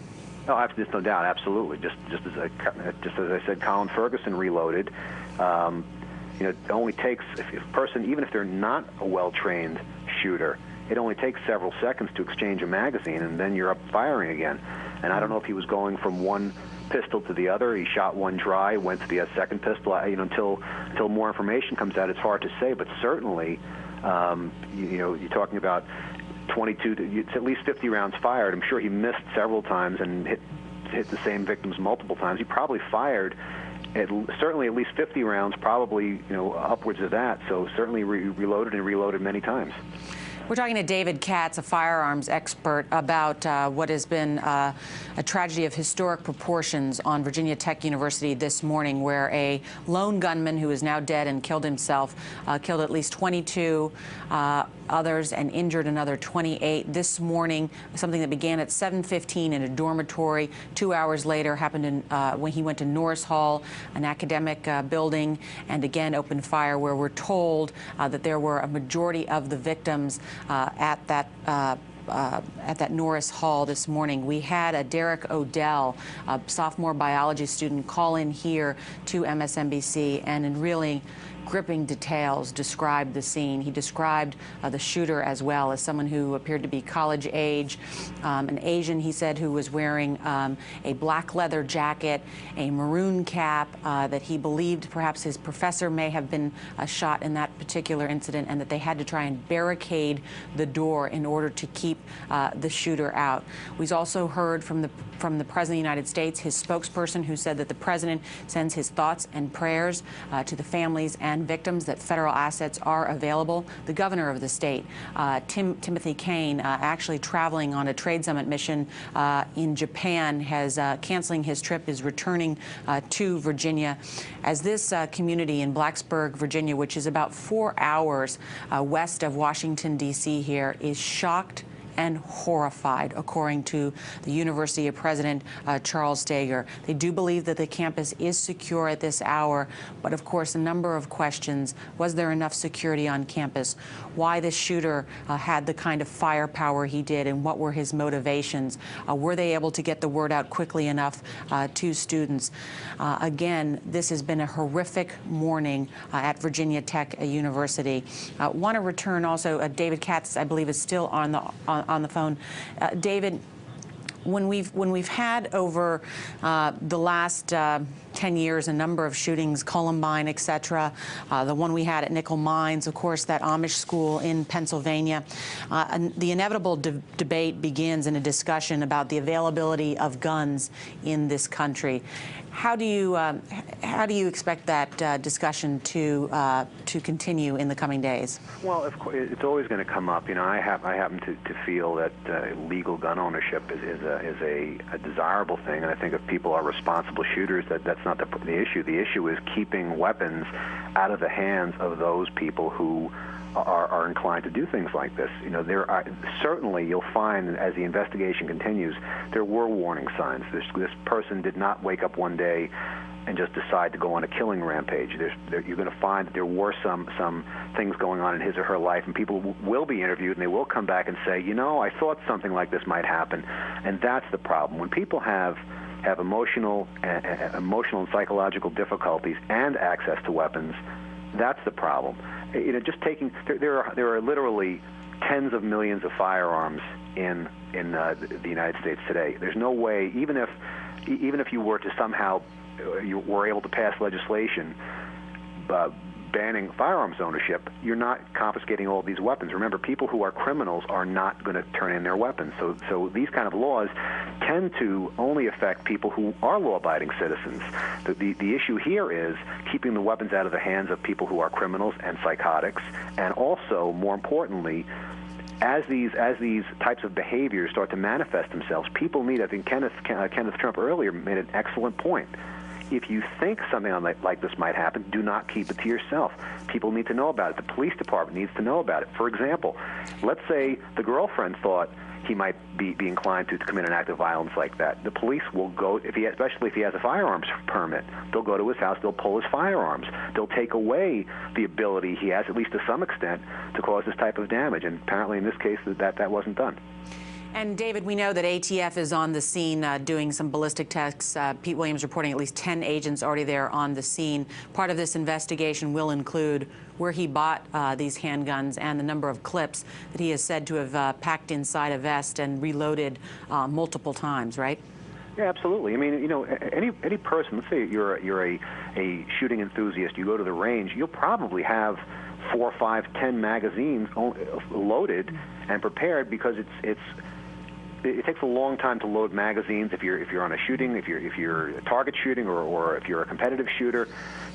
Oh, there's no doubt, absolutely. Just as I said, Colin Ferguson reloaded. It only takes, if a person, even if they're not a well-trained shooter, it only takes several seconds to exchange a magazine, and then you're up firing again. And I don't know if he was going from one pistol to the other. He shot one dry, went to the second pistol. Until more information comes out, it's hard to say. But certainly, you're talking about 22. It's at least 50 rounds fired. I'm sure he missed several times and hit the same victims multiple times. He probably fired certainly at least 50 rounds, probably upwards of that. So certainly reloaded and reloaded many times. We're talking to David Katz, a firearms expert, about what has been a tragedy of historic proportions on Virginia Tech University this morning, where a lone gunman who is now dead and killed himself killed at least 22 others and injured another 28 this morning. Something that began at 7:15 in a dormitory. 2 hours later happened when he went to Norris Hall, an academic building, and again opened fire, where we're told that there were a majority of the victims at that Norris Hall this morning. We had Derek Odell, a sophomore biology student, call in here to MSNBC and in really gripping details described the scene. He described the shooter as well as someone who appeared to be college age, an Asian, he said, who was wearing a black leather jacket, a maroon cap, that he believed perhaps his professor may have been shot in that particular incident, and that they had to try and barricade the door in order to keep the shooter out. We've also heard from the President of the United States, his spokesperson, who said that the President sends his thoughts and prayers to the families and victims, that federal assets are available. The governor of the state, Timothy Kane, actually traveling on a trade summit mission in Japan, has canceling his trip, is returning to Virginia, as this community in Blacksburg, Virginia, which is about 4 hours west of Washington, D.C. here, is shocked and horrified, according to the University of President Charles Steger. They do believe that the campus is secure at this hour, but of course a number of questions. Was there enough security on campus? Why the shooter had the kind of firepower he did, and what were his motivations? Were they able to get the word out quickly enough to students? Again, this has been a horrific morning at Virginia Tech University. Want to return also, David Katz, I believe, is still on the phone. David, when we've had over the last 10 years a number of shootings, Columbine, etc., the one we had at Nickel Mines, of course, that Amish school in Pennsylvania, and the inevitable debate begins in a discussion about the availability of guns in this country. How do you expect that discussion to continue in the coming days? Well, of course, it's always going to come up. I happen to feel that legal gun ownership is a desirable thing, and I think if people are responsible shooters, that's not the issue. The issue is keeping weapons out of the hands of those people who are inclined to do things like this. Certainly you'll find, as the investigation continues, there were warning signs. This person did not wake up one day and just decide to go on a killing rampage. You're going to find that there were some things going on in his or her life, and people will be interviewed, and they will come back and say, I thought something like this might happen. And that's the problem. When people have have emotional and psychological difficulties and access to weapons, that's the problem. Just taking there are literally tens of millions of firearms in the United States today. There's no way, even if you were to somehow you were able to pass legislation banning firearms ownership, you're not confiscating all these weapons. Remember, people who are criminals are not going to turn in their weapons. So these kind of laws tend to only affect people who are law-abiding citizens. The issue here is keeping the weapons out of the hands of people who are criminals and psychotics, and also, more importantly, as these types of behaviors start to manifest themselves, people need, I think Kenneth Trump earlier made an excellent point. If you think something like this might happen, do not keep it to yourself. People need to know about it. The police department needs to know about it. For example, let's say the girlfriend thought he might be inclined to commit an act of violence like that. The police will go, especially if he has a firearms permit, they'll go to his house, they'll pull his firearms. They'll take away the ability he has, at least to some extent, to cause this type of damage. And apparently in this case, that wasn't done. And David, we know that ATF is on the scene doing some ballistic tests. Pete Williams reporting at least 10 agents already there on the scene. Part of this investigation will include where he bought these handguns and the number of clips that he is said to have packed inside a vest and reloaded multiple times, right? Yeah, absolutely. I mean, any person, let's say you're a shooting enthusiast, you go to the range, you'll probably have 4, 5, 10 magazines loaded and prepared, because it takes a long time to load magazines if you're on a shooting, if you're a target shooting, or if you're a competitive shooter.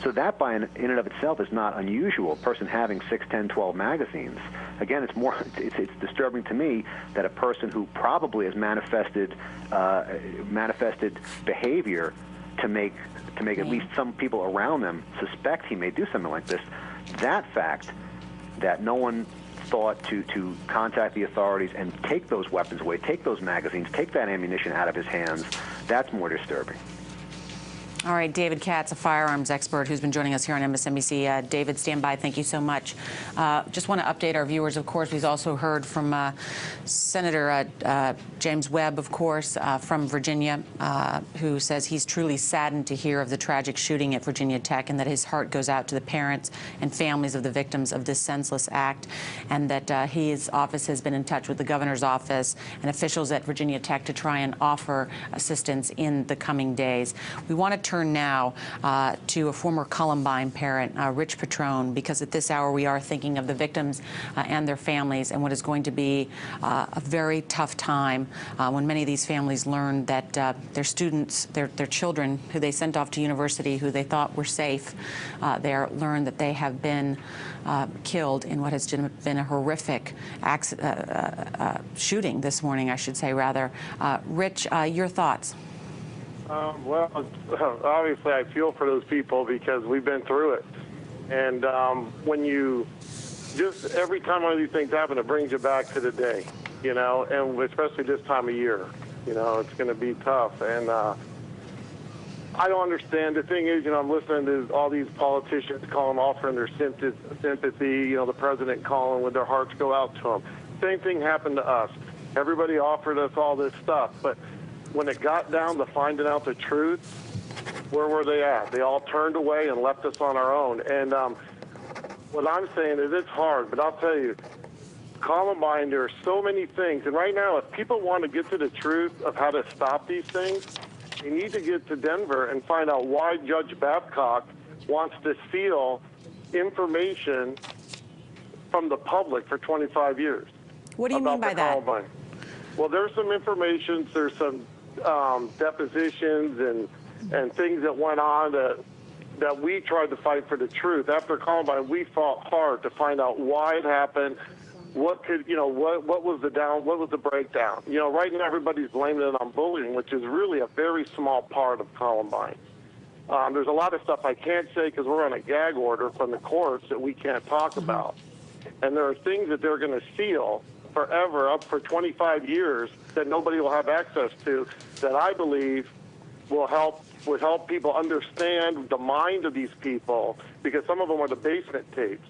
So that in and of itself is not unusual. A person having 6, 10, 12 magazines. Again, it's disturbing to me that a person who probably has manifested behavior to make at least some people around them suspect he may do something like this. That fact that no one thought to contact the authorities and take those weapons away, take those magazines, take that ammunition out of his hands, that's more disturbing. All right, David Katz, a firearms expert who's been joining us here on MSNBC. David, stand by. Thank you so much. Just want to update our viewers, of course. We've also heard from Senator James Webb, of course, from Virginia, who says he's truly saddened to hear of the tragic shooting at Virginia Tech, and that his heart goes out to the parents and families of the victims of this senseless act, and that his office has been in touch with the governor's office and officials at Virginia Tech to try and offer assistance in the coming days. We want to turn now to a former Columbine parent, Rich Patrone, because at this hour we are thinking of the victims and their families, and what is going to be a very tough time when many of these families learn that their students, their children who they sent off to university, who they thought were safe, learn that they have been killed in what has been a horrific shooting this morning, I should say, rather. Rich, your thoughts? Well, obviously I feel for those people because we've been through it. And when you just, every time one of these things happen, it brings you back to the day, and especially this time of year, it's going to be tough. And I don't understand. The thing is, I'm listening to all these politicians calling, offering their sympathy, the president calling when their hearts go out to them. Same thing happened to us. Everybody offered us all this stuff, but when it got down to finding out the truth, where were they at? They all turned away and left us on our own. And what I'm saying is it's hard, but I'll tell you, Columbine, there are so many things. And right now, if people want to get to the truth of how to stop these things, they need to get to Denver and find out why Judge Babcock wants to steal information from the public for 25 years. What do you mean by that? Columbine. Well, there's some information, there's some depositions and things that went on that we tried to fight for the truth. After Columbine, we fought hard to find out why it happened, what was the breakdown. Right now everybody's blaming it on bullying, which is really a very small part of Columbine. There's a lot of stuff I can't say because we're on a gag order from the courts that we can't talk about. And there are things that they're going to seal forever, up for 25 years, that nobody will have access to, that I believe would help people understand the mind of these people, because some of them are the basement tapes.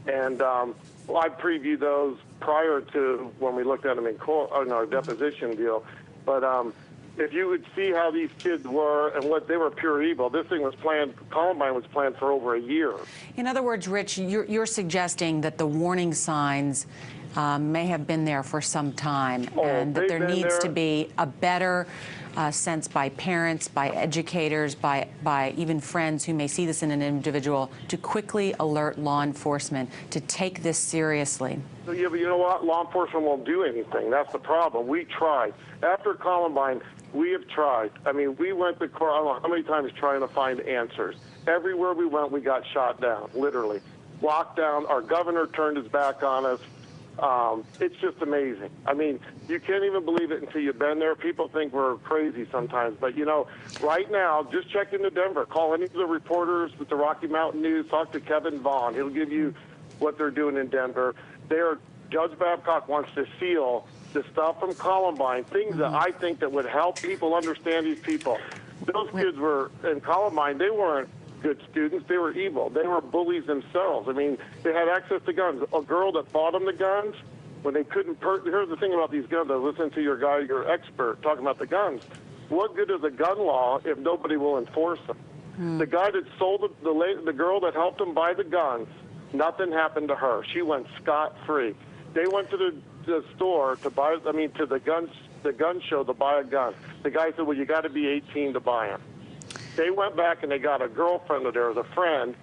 And I previewed those prior to when we looked at them in court, in our deposition deal. But if you would see how these kids were and what they were pure evil, this thing was planned, Columbine was planned for over a year. In other words, Rich, you're suggesting that the warning signs may have been there for some time, and that there needs to be a better sense by parents, by educators, by even friends who may see this in an individual to quickly alert law enforcement to take this seriously. Yeah, but you know what? Law enforcement won't do anything. That's the problem. We tried. After Columbine, we have tried. I mean, we went to court, I don't know how many times trying to find answers. Everywhere we went, we got shot down, literally. Locked down. Our governor turned his back on us. It's just amazing. I mean, you can't even believe it until you've been there. People think we're crazy sometimes. But, you know, right now, just check into Denver. Call any of the reporters with the Rocky Mountain News. Talk to Kevin Vaughn. He'll give you what they're doing in Denver. Judge Babcock wants to seal the stuff from Columbine, things that I think that would help people understand these people. Those kids were in Columbine. They weren't good students. They were evil. They were bullies themselves. I mean, they had access to guns. A girl that bought them the guns, when they couldn't here's the thing about these guns. I was listening to your expert talking about the guns. What good is a gun law if nobody will enforce them? The guy that sold the girl that helped him buy the guns, nothing happened to her. She went scot-free. They went to the store to buy, to the gun show to buy a gun. The guy said, well, you got to be 18 to buy them. They went back and they got a girlfriend of theirs, a friend,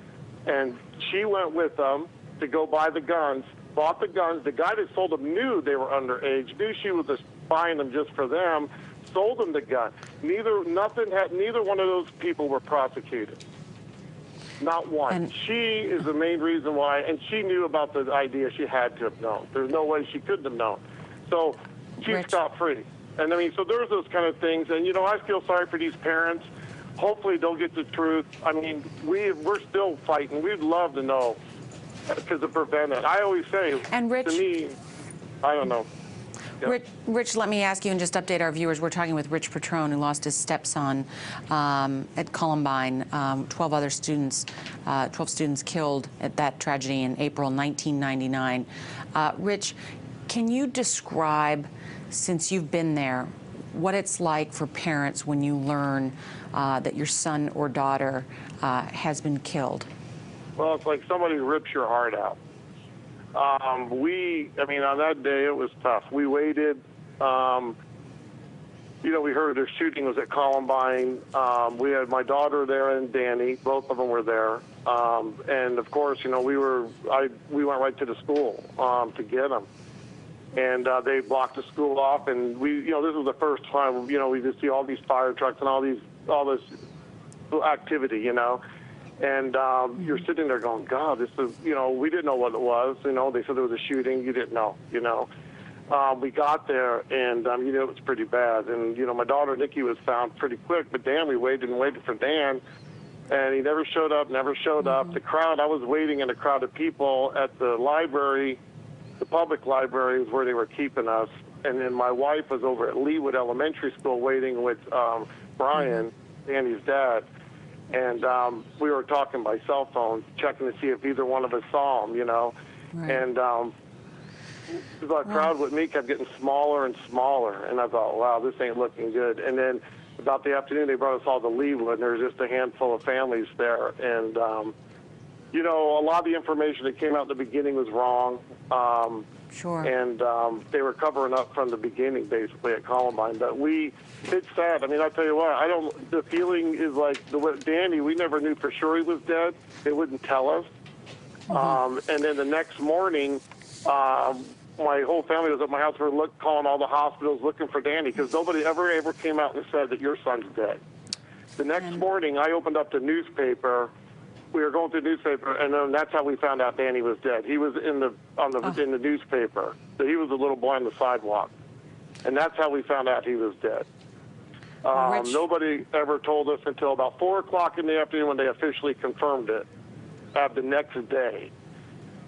and she went with them to go buy the guns, bought the guns. The guy that sold them knew they were underage, knew she was just buying them just for them, sold them the gun. Neither one of those people were prosecuted. Not one. And she is the main reason why, and she knew about the idea. She had to have known. There's no way she couldn't have known. So she's scot-free. And I mean, so there's those kind of things. And, you know, I feel sorry for these parents. Hopefully they'll get the truth. I mean, we're still fighting. We'd love to know because to prevent it. I always say, and Rich, to me, I don't know. Yeah. Rich, let me ask you and just update our viewers. We're talking with Rich Petrone, who lost his stepson at Columbine. 12 students killed at that tragedy in April 1999. Rich, can you describe, since you've been there, what it's like for parents when you learn that your son or daughter has been killed? Well, it's like somebody rips your heart out. On that day, it was tough. We waited. We heard their shooting was at Columbine. We had my daughter there and Danny. Both of them were there. And, of course, we went right to the school to get them. And they blocked the school off. And this was the first time, we just see all these fire trucks and all this activity, And you're sitting there going, God, this is, we didn't know what it was. They said there was a shooting. You didn't know, We got there, and, it was pretty bad. And, my daughter, Nikki, was found pretty quick. But Dan, we waited and waited for Dan, and he never showed up. The crowd, I was waiting in a crowd of people at the library. The public library is where they were keeping us. And then my wife was over at Leewood Elementary School waiting with Brian, Danny's dad. And we were talking by cell phone, checking to see if either one of us saw him, Right. And the crowd with me kept getting smaller and smaller. And I thought, wow, this ain't looking good. And then about the afternoon, they brought us all to Leewood, and there was just a handful of families there. And, a lot of the information that came out in the beginning was wrong. Sure. And they were covering up from the beginning, basically, at Columbine. But it's sad. I tell you what, the feeling is like Danny, we never knew for sure he was dead. They wouldn't tell us. Mm-hmm. And then the next morning, my whole family was at my house. We were calling all the hospitals looking for Danny because nobody ever came out and said that your son's dead. The next morning, I opened up the newspaper. We were going through the newspaper, and then that's how we found out Danny was dead. He was in the newspaper. So he was a little boy on the sidewalk, and that's how we found out he was dead. Nobody ever told us until about 4 o'clock in the afternoon when they officially confirmed it the next day.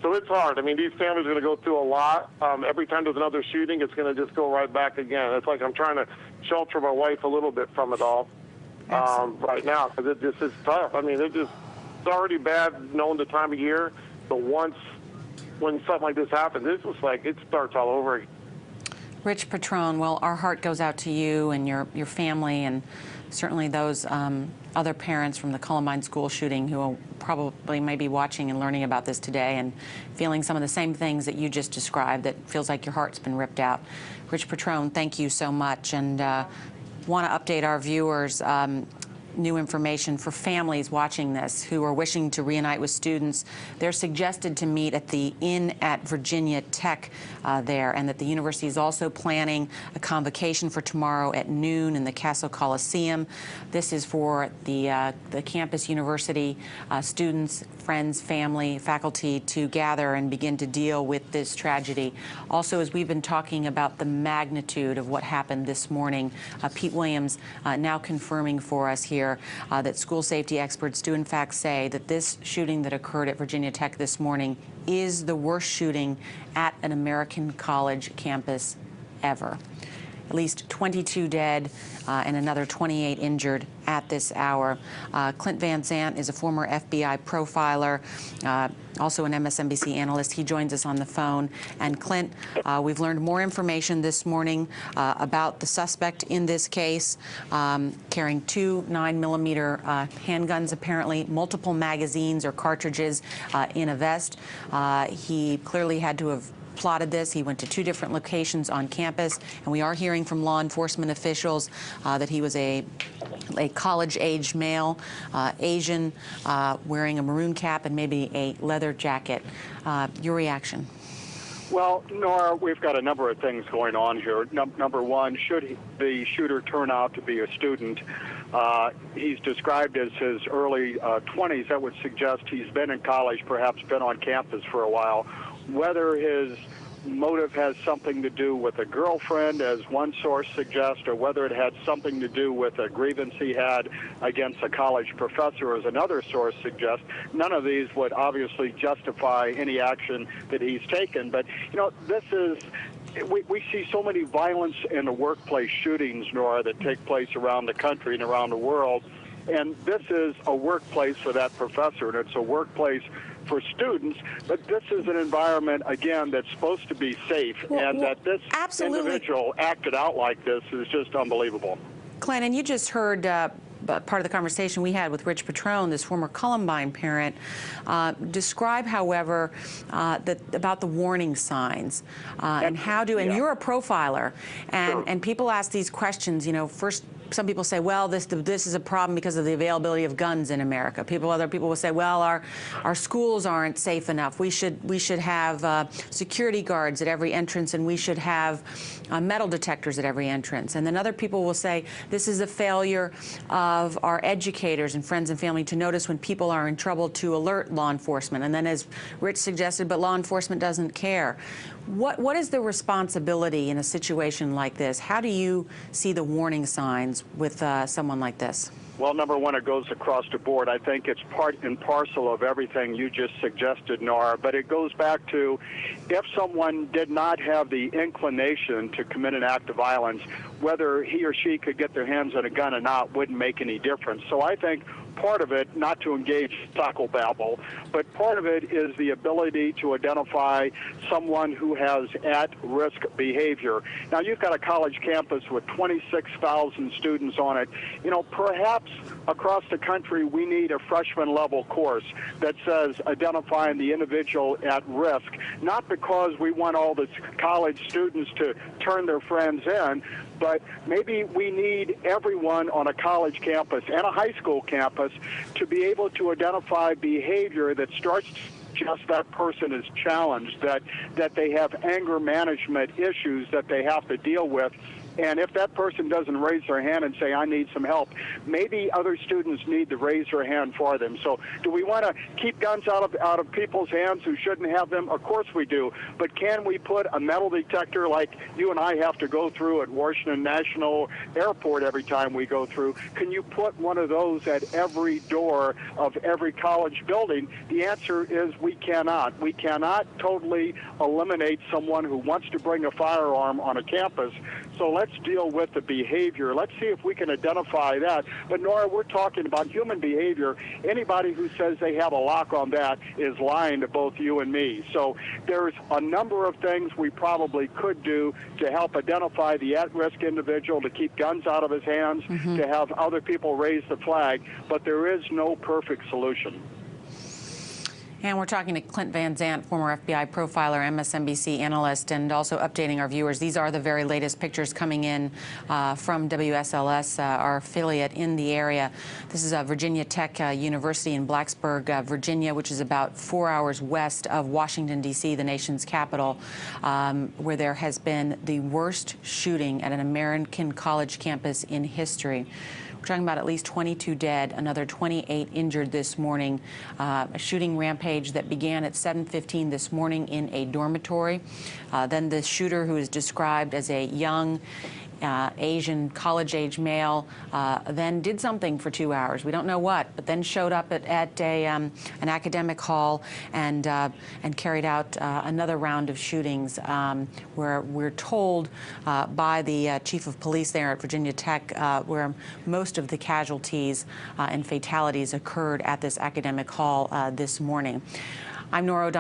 So it's hard. These families are going to go through a lot. Every time there's another shooting, it's going to just go right back again. It's like I'm trying to shelter my wife a little bit from it all right now because it just is tough. It's already bad knowing the time of year, but when something like this happens, it's just like it starts all over again. Rich Patrone, well, our heart goes out to you and your family, and certainly those other parents from the Columbine school shooting who probably may be watching and learning about this today and feeling some of the same things that you just described, that feels like your heart's been ripped out. Rich Patrone, thank you so much, and want to update our viewers. New information for families watching this who are wishing to reunite with students. They're suggested to meet at the Inn at Virginia Tech there, and that the university is also planning a convocation for tomorrow at noon in the Castle Coliseum. This is for the campus university students, friends, family, faculty to gather and begin to deal with this tragedy. Also, as we've been talking about the magnitude of what happened this morning, Pete Williams now confirming for us here that school safety experts do in fact say that this shooting that occurred at Virginia Tech this morning is the worst shooting at an American college campus ever. At least 22 dead and another 28 injured at this hour. Clint Van Zandt is a former FBI profiler, also an MSNBC analyst. He joins us on the phone. And Clint, we've learned more information this morning about the suspect in this case, carrying 2 9mm handguns, apparently, multiple magazines or cartridges in a vest. He clearly had to have plotted this. He went to 2 different locations on campus, and we are hearing from law enforcement officials that he was a college-aged male, Asian, wearing a maroon cap and maybe a leather jacket. Your reaction? Well, Nora, we've got a number of things going on here. Number one, should the shooter turn out to be a student, he's described as his early 20s. That would suggest he's been in college, perhaps been on campus for a while. Whether his motive has something to do with a girlfriend, as one source suggests, or whether it had something to do with a grievance he had against a college professor, as another source suggests, none of these would obviously justify any action that he's taken. But, you know, this is... We see so many violence in the workplace shootings, Nora, that take place around the country and around the world. And this is a workplace for that professor, and it's a workplace for students, but this is an environment, again, that's supposed to be safe, and that this individual acted out like this is just unbelievable. Clint, and you just heard part of the conversation we had with Rich Patrone, this former Columbine parent, describe, however, about the warning signs and how to, and you're a profiler, and people ask these questions, you know, first, some people say, well, this is a problem because of the availability of guns in America. Other people will say, well, our schools aren't safe enough. We should have security guards at every entrance, and we should have metal detectors at every entrance. And then other people will say, this is a failure of our educators and friends and family to notice when people are in trouble to alert law enforcement. And then, as Rich suggested, but law enforcement doesn't care. What is the responsibility in a situation like this? How do you see the warning signs with someone like this? Well, number one, it goes across the board. I think it's part and parcel of everything you just suggested, Nora, but it goes back to if someone did not have the inclination to commit an act of violence, whether he or she could get their hands on a gun or not wouldn't make any difference. So I think part of it, not to engage psychobabble, but part of it is the ability to identify someone who has at-risk behavior. Now, you've got a college campus with 26,000 students on it. You know, perhaps across the country we need a freshman-level course that says identifying the individual at risk, not because we want all the college students to turn their friends in, but maybe we need everyone on a college campus and a high school campus to be able to identify behavior that starts just that person is challenged, that they have anger management issues that they have to deal with. And if that person doesn't raise their hand and say, I need some help, maybe other students need to raise their hand for them. So do we want to keep guns out of people's hands who shouldn't have them? Of course we do. But can we put a metal detector like you and I have to go through at Washington National Airport every time we go through? Can you put one of those at every door of every college building? The answer is we cannot. We cannot totally eliminate someone who wants to bring a firearm on a campus So let's deal with the behavior. Let's see if we can identify that. But Nora, we're talking about human behavior. Anybody who says they have a lock on that is lying to both you and me. So there's a number of things we probably could do to help identify the at-risk individual, to keep guns out of his hands, to have other people raise the flag. But there is no perfect solution. And we're talking to Clint Van Zandt, former FBI profiler, MSNBC analyst, and also updating our viewers. These are the very latest pictures coming in from WSLS, our affiliate in the area. This is Virginia Tech University in Blacksburg, Virginia, which is about 4 hours west of Washington, D.C., the nation's capital, where there has been the worst shooting at an American college campus in history. We're talking about at least 22 dead, another 28 injured this morning. A shooting rampage that began at 7:15 this morning in a dormitory. Then the shooter, who is described as a young Asian college-age male, then did something for 2 hours. We don't know what, but then showed up at an academic hall and carried out another round of shootings, where we're told by the chief of police there at Virginia Tech, where most of the casualties and fatalities occurred at this academic hall this morning. I'm Nora O'Donnell.